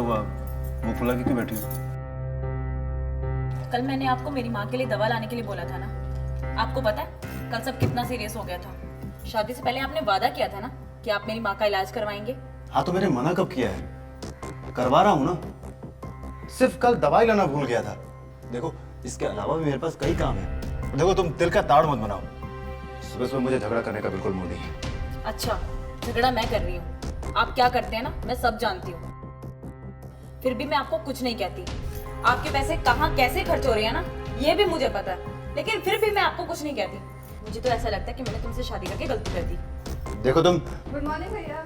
हुआ? मुंह फुला के क्यों बैठी हो? कल मैंने आपको मेरी माँ के लिए दवा लाने के लिए बोला था ना। आपको पता है कल सब कितना सीरियस हो गया था। शादी से पहले आपने वादा किया था ना कि आप मेरी माँ का इलाज करवाएंगे। हाँ तो मैंने मना कब किया है? करवा रहा हूँ ना। सिर्फ कल दवाई लाना भूल गया था। देखो इसके अलावा भी मेरे पास कई काम है। देखो तुम दिल का ताड़ मत बनाओ। सुबह सुबह मुझे झगड़ा करने का बिल्कुल मूड नहीं है। अच्छा, झगड़ा मैं कर रही हूँ। आप क्या करते हैं ना मैं सब जानती हूँ। फिर भी मैं आपको कुछ नहीं कहती। आपके पैसे कहाँ कैसे खर्च हो रहे हैं ना ये भी मुझे पता है, लेकिन फिर भी मैं आपको कुछ नहीं कहती। मुझे तो ऐसा लगता है कि मैंने तुमसे शादी करके गलती कर दी। देखो तुम। गुड मॉर्निंग भैया।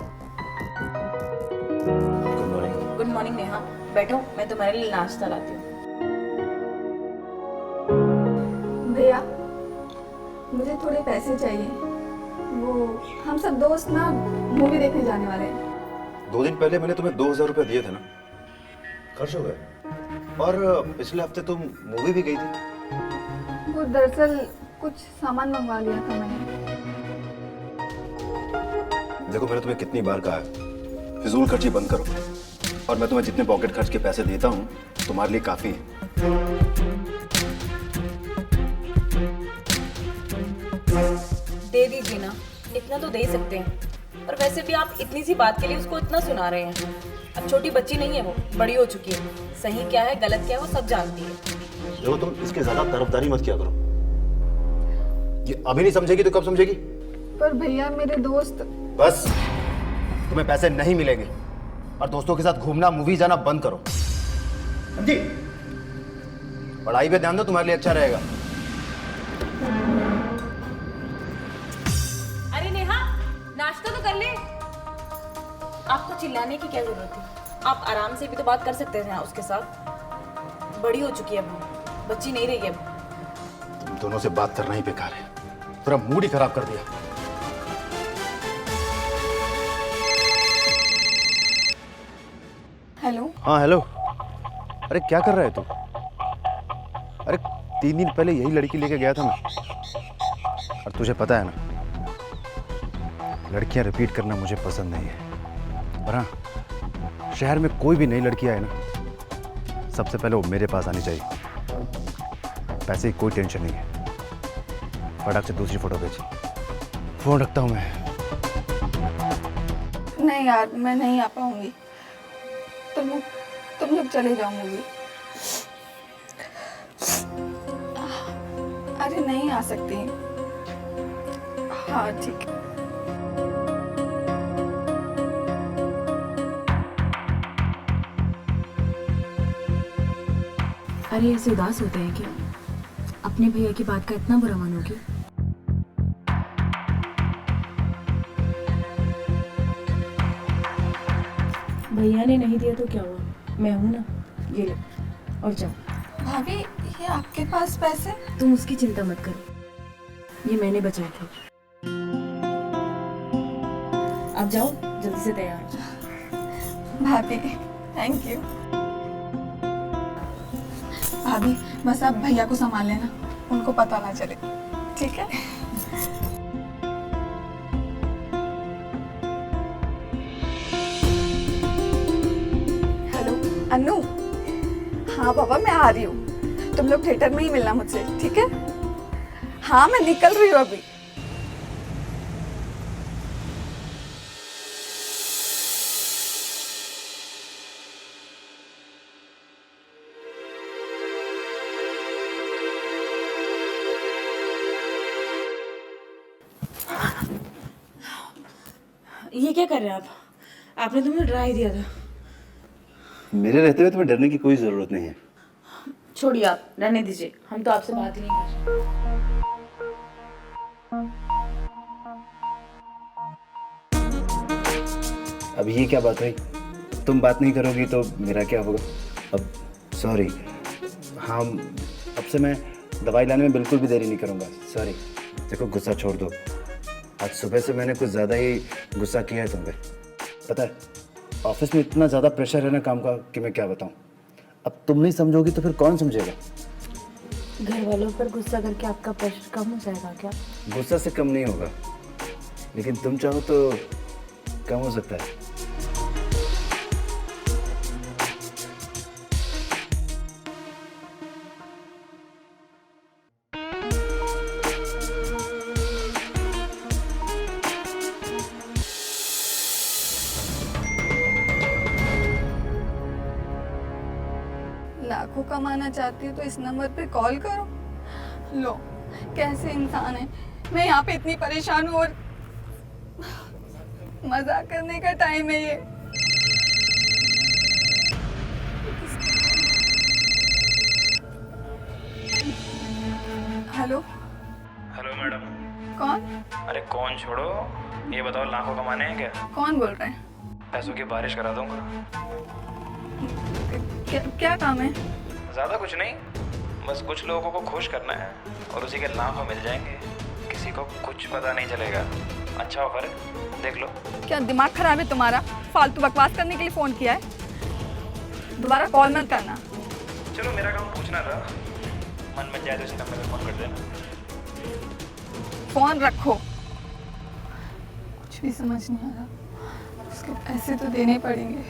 Good morning. Good morning Neha, बैठो मैं तुम्हारे लिए नाश्ता लाती हूँ। भैया मुझे थोड़े पैसे चाहिए। वो हम सब दोस्त ना मूवी देखने जाने वाले हैं। 2 दिन पहले मैंने तुम्हें 2000 रुपये दिए थे ना, खर्च हो गए। और पिछले हफ्ते तुम मूवी भी गई थी। वो दरअसल कुछ सामान मंगवा लिया था मैंने। देखो मैंने तुम्हें कितनी बार कहा है फिजूल खर्ची बंद करो। और मैं तुम्हें जितने पॉकेट खर्च के पैसे देता हूँ तुम्हारे लिए काफी है। दे दीजिए ना, इतना तो दे ही सकते हैं। और वैसे भी आप इतनी सी बात के लिए उसको इतना सुना रहे हैं। अब छोटी बच्ची नहीं है, वो बड़ी हो चुकी है। सही क्या है गलत क्या है वो सब जानती है। देखो तुम इसके ज्यादा तरफदारी मत किया करो। ये अभी नहीं समझेगी तो कब समझेगी? पर भैया मेरे दोस्त। बस तुम्हें पैसे नहीं मिलेंगे और दोस्तों के साथ घूमना मूवी जाना बंद करो। जी पढ़ाई पे ध्यान दो, तुम्हारे लिए अच्छा रहेगा। अरे नेहा, नाश्ता तो कर ले। आपको चिल्लाने की क्या जरूरत है? आप आराम से भी तो बात कर सकते थे ना उसके साथ। बड़ी हो चुकी है अब, बच्ची नहीं रही है अब। तुम दोनों से बात करना ही बेकार है। पूरा मूड ही खराब कर दिया। हेलो। हाँ हेलो। अरे क्या कर रहा है तू? अरे 3 दिन पहले यही लड़की लेके गया था मैं। और तुझे पता है ना, लड़कियां रिपीट करना मुझे पसंद नहीं है। और हाँ, शहर में कोई भी नई लड़की आए ना, सबसे पहले वो मेरे पास आनी चाहिए। पैसे की कोई टेंशन नहीं है। फटाक से दूसरी फोटो भेज। फोन रखता हूँ मैं। नहीं यार मैं नहीं आ पाऊंगी। तुम लोग चले जाओ मूवी। अरे नहीं आ सकती। हाँ ठीक है। अरे ऐसे उदास होते हैं क्या? अपने भैया की बात का इतना बुरा मानोगे? भैया ने नहीं दिया तो क्या हुआ, मैं हूं ना, ये लो और जाओ। भाभी ये आपके पास पैसे? तुम उसकी चिंता मत करो, ये मैंने बचाए थे। आप जाओ जल्दी से तैयार हो जाओ। भाभी थैंक यू। भाभी बस आप भैया को संभाल लेना, उनको पता ना चले, ठीक है? हेलो अनु। हाँ पापा मैं आ रही हूँ, तुम लोग थिएटर में ही मिलना मुझसे, ठीक है? हाँ मैं निकल रही हूँ अभी। ये क्या कर रहे हैं आप? आपने तो मुझे डरा ही दिया था। मेरे रहते हुए तुम्हें डरने की कोई जरूरत नहीं है। छोड़िए आप, रहने दीजिए, हम तो आपसे बात ही नहीं कर रहे। अब ये क्या बात हुई? तुम बात नहीं करोगी तो मेरा क्या होगा? अब सॉरी। हाँ अब से मैं दवाई लाने में बिल्कुल भी देरी नहीं करूँगा। सॉरी। देखो गुस्सा छोड़ दो। आज सुबह से मैंने कुछ ज़्यादा ही गुस्सा किया है तुम पे। पता है ऑफिस में इतना ज़्यादा प्रेशर है ना काम का कि मैं क्या बताऊँ। अब तुम नहीं समझोगी तो फिर कौन समझेगा? घर वालों पर गुस्सा करके आपका प्रेशर कम हो जाएगा क्या? गुस्सा से कम नहीं होगा, लेकिन तुम चाहो तो कम हो सकता है। कमाना चाहती हो तो इस नंबर पे कॉल करो। लो, कैसे इंसान है। मैं यहाँ पे इतनी परेशान हूँ और मजाक करने का टाइम है ये। Hello, hello madam. कौन? अरे कौन छोड़ो, ये बताओ लाखों कमाने हैं क्या? कौन बोल रहे हैं? पैसों की बारिश करा दूंगा। क्या काम है? ज़्यादा कुछ नहीं, बस कुछ लोगों को खुश करना है और उसी के लाखों मिल जाएंगे। किसी को कुछ पता नहीं चलेगा। अच्छा ऑफर है, देख लो। क्या दिमाग खराब है तुम्हारा? फालतू बकवास करने के लिए फोन किया है? दोबारा कॉल मत करना। चलो मेरा काम पूछना था, मन बन जाए तो इसी नंबर पे फ़ोन कर देना। फोन रखो। कुछ भी समझ नहीं आ रहा। उसके पैसे तो देने पड़ेंगे,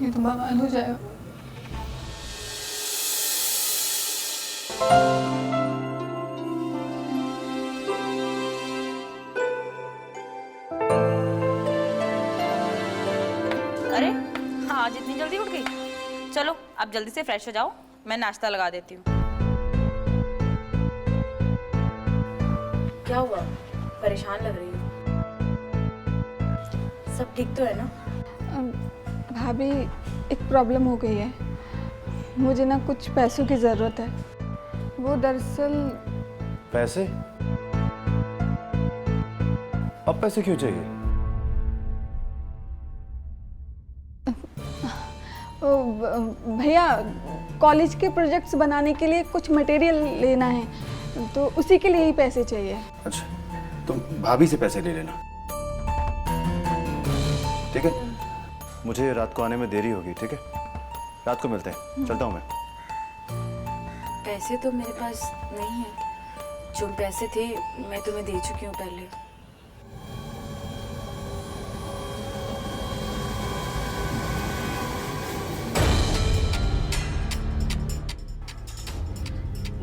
ये तो बवाल हो जाएगा। अरे हाँ, आज इतनी जल्दी उठ गई। चलो आप जल्दी से फ्रेश हो जाओ, मैं नाश्ता लगा देती हूँ। क्या हुआ, परेशान लग रही हो? सब ठीक तो है ना? भाभी, एक प्रॉब्लम हो गई है। मुझे ना कुछ पैसों की ज़रूरत है। वो दरअसल पैसे? अब पैसे क्यों चाहिए? भैया, कॉलेज के प्रोजेक्ट्स बनाने के लिए कुछ मटेरियल लेना है, तो उसी के लिए ही पैसे चाहिए। अच्छा, तुम भाभी से पैसे ले लेना, ठीक है? मुझे रात को आने में देरी होगी, ठीक है? रात को मिलते हैं, चलता हूँ मैं। पैसे तो मेरे पास नहीं है। जो पैसे थे मैं तुम्हें दे चुकी हूँ पहले।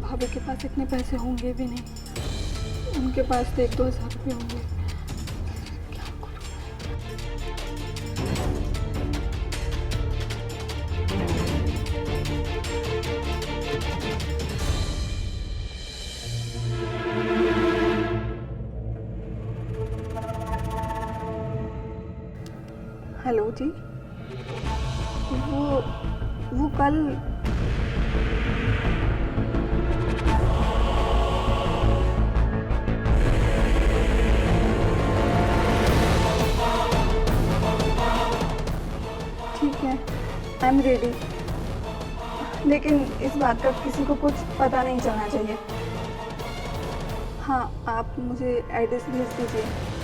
भाभी के पास इतने पैसे होंगे भी नहीं। उनके पास तो 1-2 हज़ार रुपये होंगे। क्या करूं? हेलो जी, वो कल आई एम रेडी, लेकिन इस बात का किसी को कुछ पता नहीं चलना चाहिए। हाँ, आप मुझे एड्रेस भेज दीजिए।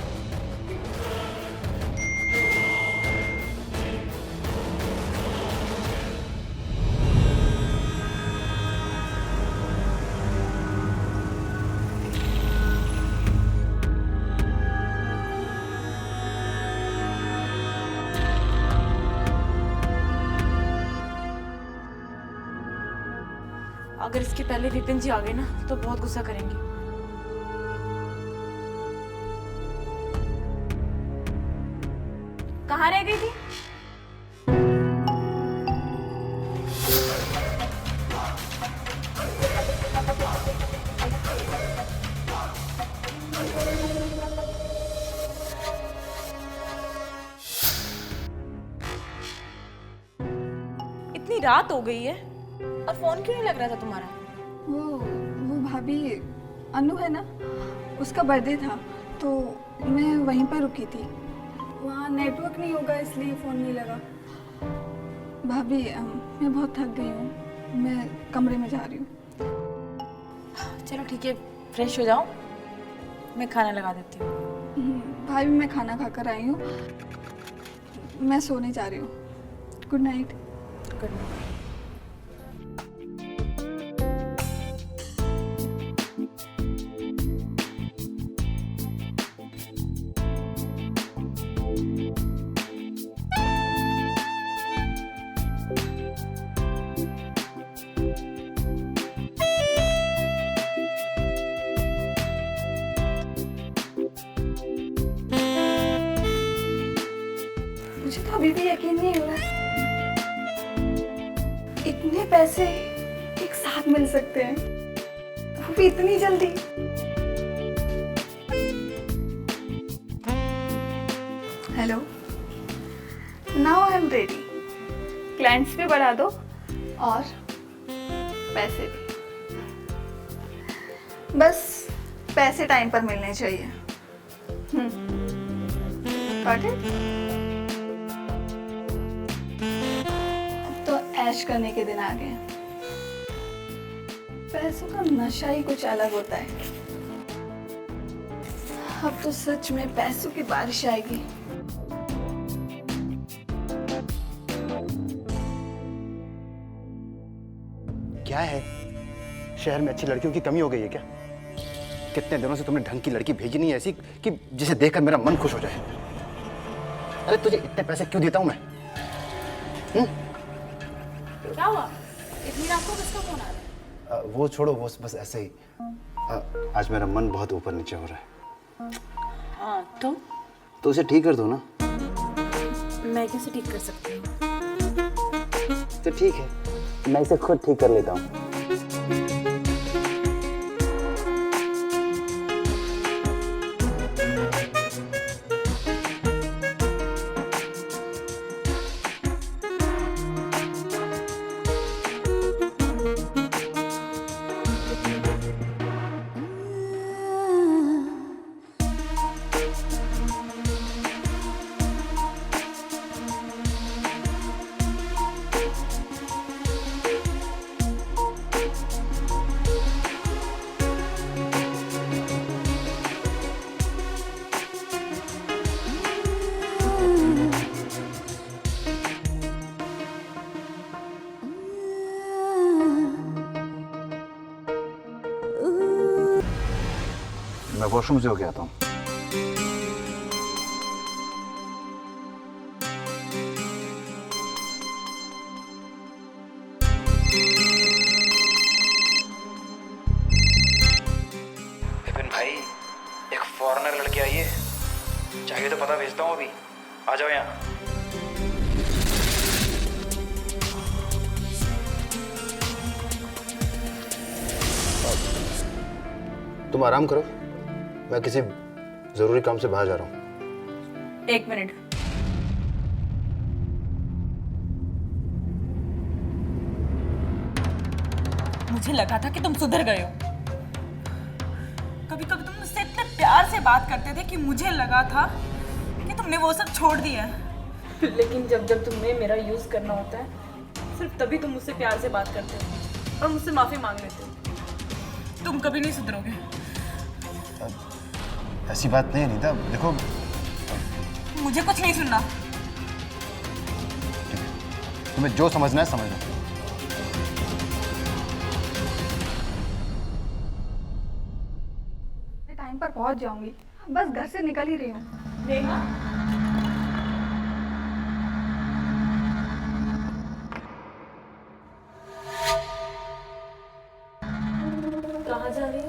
अगर इसके पहले विपिन जी आ गए ना तो बहुत गुस्सा करेंगे। कहाँ रह गई थी? इतनी रात हो गई है और फोन क्यों नहीं लग रहा था तुम्हारा? वो भाभी अनु है ना, उसका बर्थडे था तो मैं वहीं पर रुकी थी। वहाँ नेटवर्क नहीं होगा इसलिए फ़ोन नहीं लगा। भाभी, मैं बहुत थक गई हूँ, मैं कमरे में जा रही हूँ। चलो ठीक है, फ्रेश हो जाओ, मैं खाना लगा देती हूँ। भाभी, मैं खाना खाकर आई हूँ, मैं सोने जा रही हूँ। Good night. Good night. मुझे तो अभी भी यकीन नहीं हो रहा। इतने पैसे एक साथ मिल सकते हैं, वो भी इतनी जल्दी। Hello, now I am ready. Clients भी बढ़ा दो और पैसे भी, बस पैसे टाइम पर मिलने चाहिए। Got it? अब तो ऐश करने के दिन आ गए। पैसों का नशा ही कुछ अलग होता है। अब तो सच में पैसों की बारिश आएगी। क्या है, शहर में अच्छी लड़कियों की कमी हो गई है क्या? कितने दिनों से तुमने ढंग की लड़की भेजी नहीं ऐसी कि जिसे देखकर मेरा मन खुश हो जाए। अरे तुझे इतने पैसे क्यों देता हूं मैं? क्या हुआ? इतनी रात को किसका फोन आ रहा है? वो छोड़ो, वो बस ऐसे ही। आज मेरा मन बहुत ऊपर नीचे हो रहा है। हाँ तो उसे ठीक कर दो ना। मैं कैसे ठीक कर सकती हूँ? तो ठीक है, मैं इसे खुद ठीक कर लेता हूँ। मैं वॉशरूम से होके आता हूँ। विपिन भाई, एक फॉरेनर लड़की आई है, चाहिए तो पता भेजता हूँ अभी। आ जाओ यहाँ। तुम आराम करो, मैं किसी जरूरी काम से बाहर जा रहा हूँ। 1 मिनट। मुझे लगा था कि तुम सुधर गए हो। कभी कभी तुम मुझसे इतने प्यार से बात करते थे कि मुझे लगा था कि तुमने वो सब छोड़ दिया है। लेकिन जब जब तुम्हें मेरा यूज करना होता है, सिर्फ तभी तुम मुझसे प्यार से बात करते हो और मुझसे माफी मांग लेते हो। तुम कभी नहीं सुधरोगे। ऐसी बात नहीं है नीता, देखो। मुझे कुछ नहीं सुनना। तुम्हें जो समझना है समझ लो। टाइम पर पहुंच जाऊंगी, बस घर से निकल ही रही हूँ। देखा? कहाँ जा रही हो?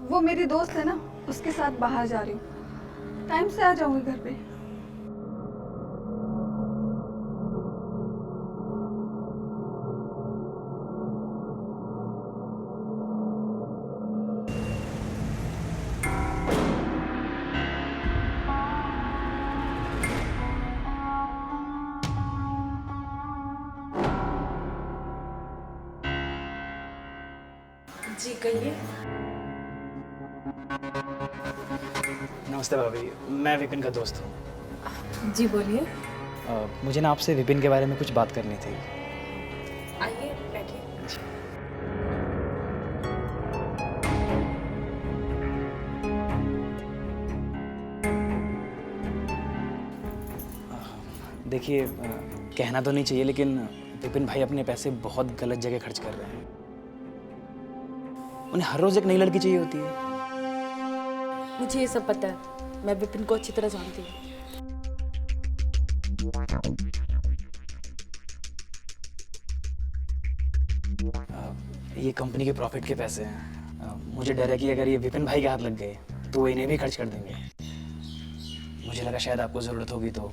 वो मेरी दोस्त है ना, उसके साथ बाहर जा रही हूँ। टाइम से आ जाऊंगी घर पे। जी कहिए। नमस्ते भाभी, मैं विपिन का दोस्त हूँ। जी बोलिए। मुझे ना आपसे विपिन के बारे में कुछ बात करनी थी। आइए बैठिए। देखिए, कहना तो नहीं चाहिए लेकिन विपिन भाई अपने पैसे बहुत गलत जगह खर्च कर रहे हैं। उन्हें हर रोज एक नई लड़की चाहिए होती है। मुझे ये सब पता है, मैं विपिन को अच्छी तरह जानती हूँ। ये कंपनी के प्रॉफिट के पैसे हैं। मुझे डर है कि अगर ये विपिन भाई के हाथ लग गए तो वो इन्हें भी खर्च कर देंगे। मुझे लगा शायद आपको ज़रूरत होगी तो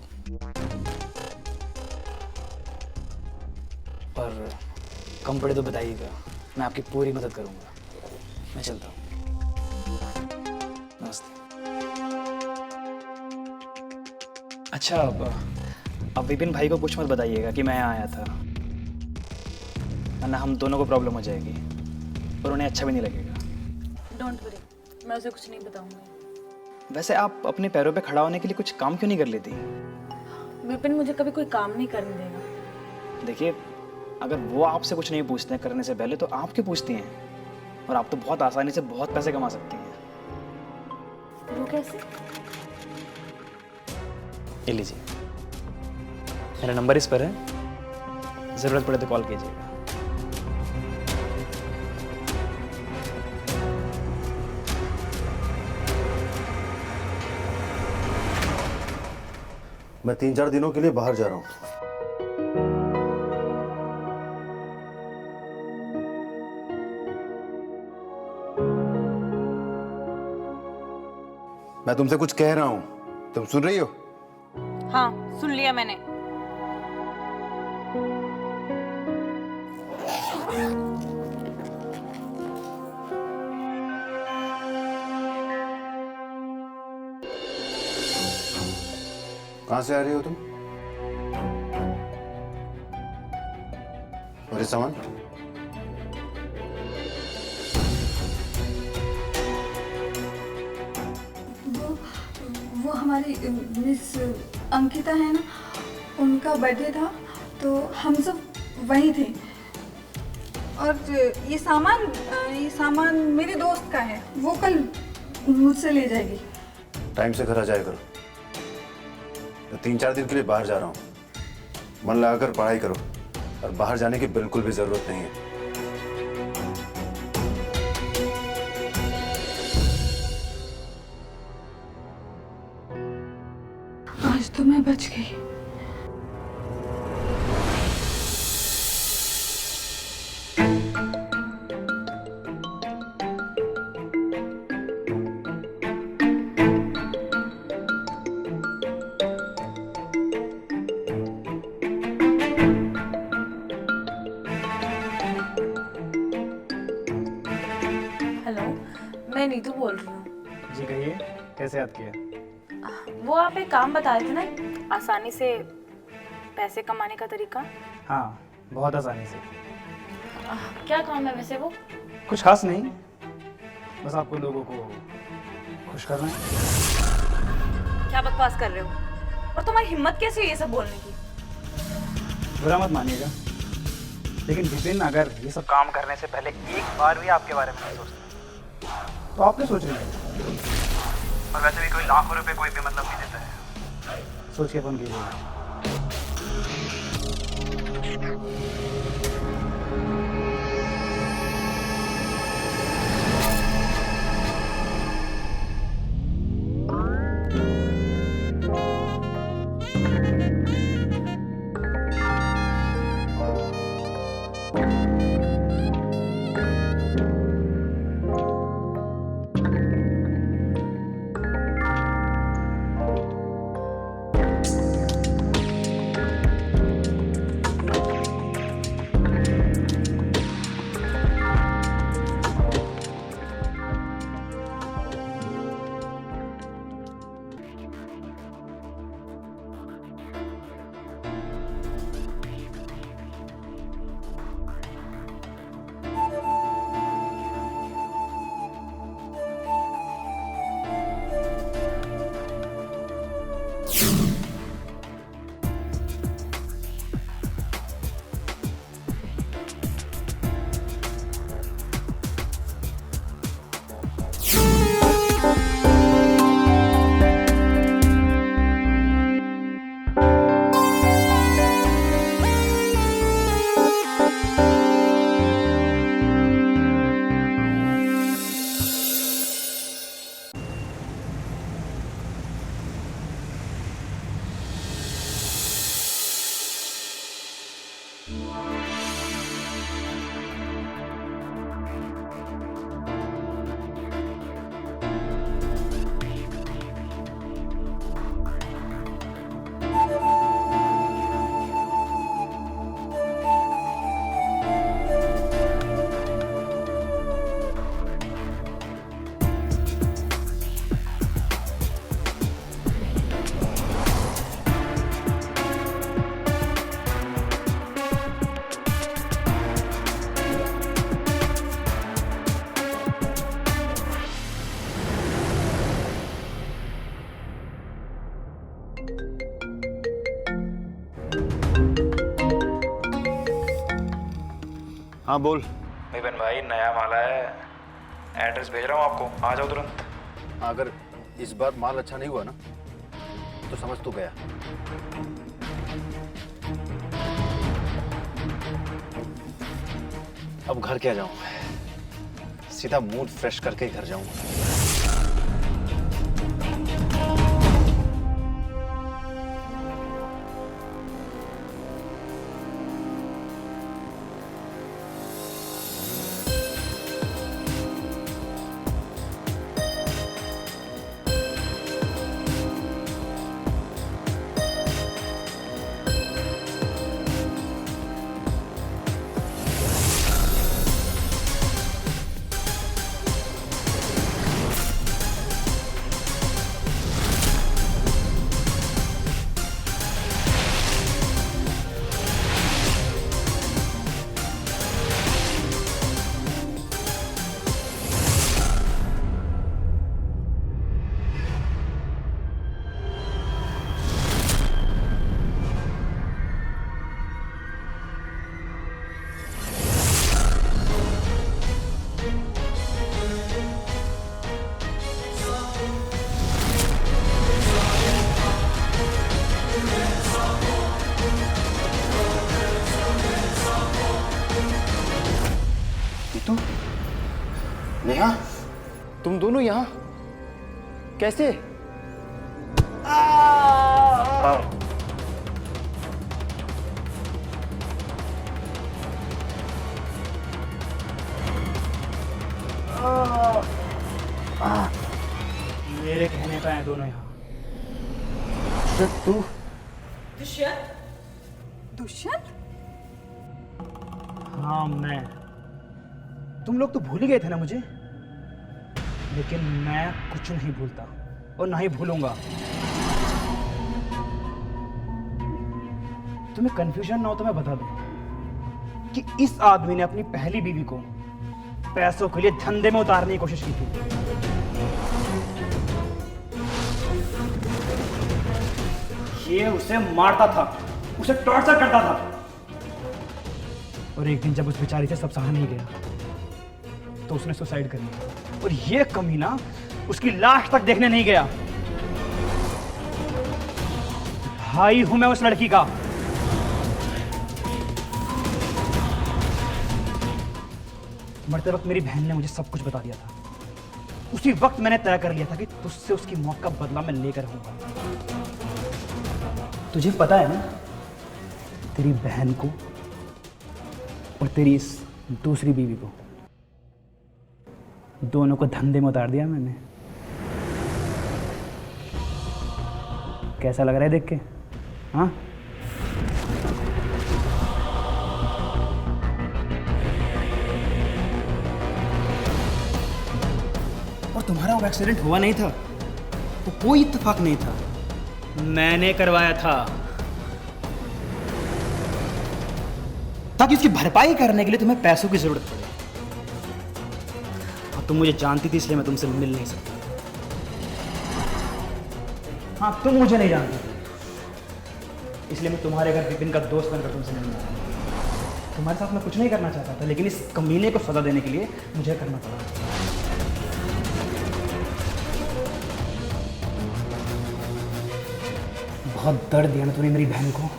पर कम पड़े तो बताइएगा, मैं आपकी पूरी मदद करूँगा। मैं चलता हूँ। नमस्ते। अच्छा, अब विपिन भाई को कुछ मत बताइएगा कि मैं यहाँ आया था, वरना हम दोनों को प्रॉब्लम हो जाएगी और उन्हें अच्छा भी नहीं लगेगा। डोंट वरी, मैं उसे कुछ नहीं बताऊंगी। वैसे आप अपने पैरों पे खड़ा होने के लिए कुछ काम क्यों नहीं कर लेती? विपिन मुझे कभी कोई काम नहीं करने देगा। देखिए, अगर वो आपसे कुछ नहीं पूछते हैं करने से पहले, तो आप क्यों पूछती हैं? और आप तो बहुत आसानी से बहुत पैसे कमा सकती हैं। वो कैसे? ये लीजिए, मेरा नंबर इस पर है, ज़रूरत पड़े तो कॉल कीजिएगा। मैं 3-4 दिनों के लिए बाहर जा रहा हूँ। मैं तुमसे कुछ कह रहा हूँ, तुम सुन रही हो? हाँ, सुन लिया मैंने। कहाँ से आ रही हो तुम? और ये सामान? वो हमारी मिस अंकिता है ना, उनका बर्थडे था तो हम सब वहीं थे। और ये सामान मेरे दोस्त का है, वो कल मुझसे ले जाएगी। टाइम से घर आ जाया करो। मैं 3-4 दिन के लिए बाहर जा रहा हूँ। मन लगाकर पढ़ाई करो और बाहर जाने की बिल्कुल भी जरूरत नहीं है। आज तो मैं बच गई। हेलो, मैं नीतू बोल रही हूँ। जी कहिए, कैसे याद किया? वो आप एक काम बता रहे थे ना, आसानी से पैसे कमाने का तरीका। हाँ, बहुत आसानी से। क्या काम है वैसे वो? कुछ खास नहीं, बस आपको लोगों को खुश करना है। क्या बकवास कर रहे हो? और तुम्हारी हिम्मत कैसे हुई ये सब बोलने की? बुरा मत मानिएगा, लेकिन विपिन अगर ये सब काम करने से पहले एक बार भी आपके बारे में नहीं सोचता, तो आप क्या सोच रहे हैं? और वैसे भी कोई लाखों रुपए कोई भी मतलब नहीं देता है। सोच के फोन कीजिएगा। हाँ बोल। विपिन भाई नया माल आया है, एड्रेस भेज रहा हूँ आपको, आ जाओ तुरंत। अगर इस बार माल अच्छा नहीं हुआ ना तो समझ तू गया। अब घर क्या जाऊं, सीधा मूड फ्रेश करके ही घर जाऊंगा। तू नेहा, तुम दोनों यहाँ कैसे? मेरे कहने पे हैं दोनों यहाँ। तू दुष्यंत? हाँ मैं। तुम लोग तो भूल ही गए थे ना मुझे, लेकिन मैं कुछ नहीं भूलता और ना ही भूलूंगा। तुम्हें कंफ्यूजन ना हो तो मैं बता दूं कि इस आदमी ने अपनी पहली बीवी को पैसों के लिए धंधे में उतारने की कोशिश की थी। ये उसे मारता था, उसे टॉर्चर करता था, और एक दिन जब उस बेचारी से सब सहा नहीं गया तो उसने सुसाइड कर लिया। और ये कमीना उसकी लाश तक देखने नहीं गया। भाई हूं मैं उस लड़की का। मरते वक्त मेरी बहन ने मुझे सब कुछ बता दिया था। उसी वक्त मैंने तय कर लिया था कि तुझसे उसकी मौत का बदला मैं लेकर रहूंगा। तुझे पता है ना, तेरी बहन को और तेरी इस दूसरी बीवी को दोनों को धंधे में उतार दिया मैंने। कैसा लग रहा है देख के? हाँ, और तुम्हारा वो एक्सीडेंट हुआ नहीं था, वो कोई इत्तेफाक नहीं था, मैंने करवाया था, ताकि उसकी भरपाई करने के लिए तुम्हें पैसों की जरूरत पड़े। और तुम मुझे जानती थी, इसलिए मैं तुमसे मिल नहीं सकता। हाँ, तुम मुझे नहीं जानती थी, इसलिए मैं तुम्हारे घर विपिन का दोस्त बनकर तुमसे मिलने आया। तुम्हारे साथ मैं कुछ नहीं करना चाहता था, लेकिन इस कमीने को सजा देने के लिए मुझे करना पड़ा। बहुत दर्द दिया ना तूने मेरी बहन को।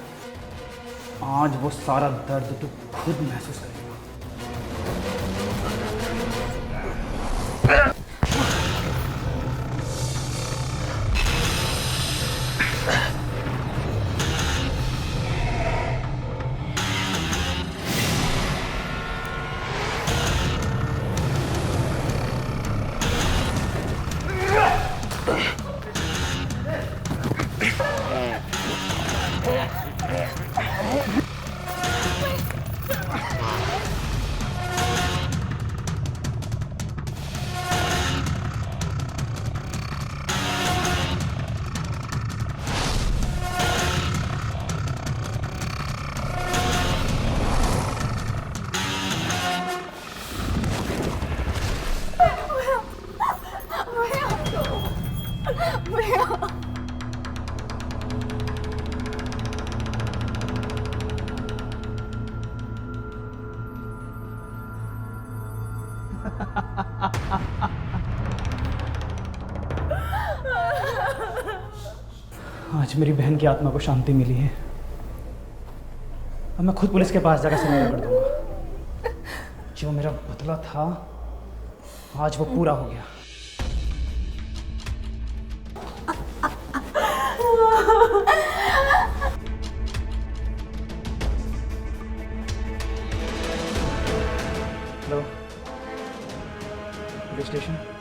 आज वो सारा दर्द तू खुद महसूस करेगा। आज मेरी बहन की आत्मा को शांति मिली है। अब मैं खुद पुलिस के पास जाकर समझा कर दूंगा। जो मेरा बदला था आज वो पूरा हो गया। Hello, police station.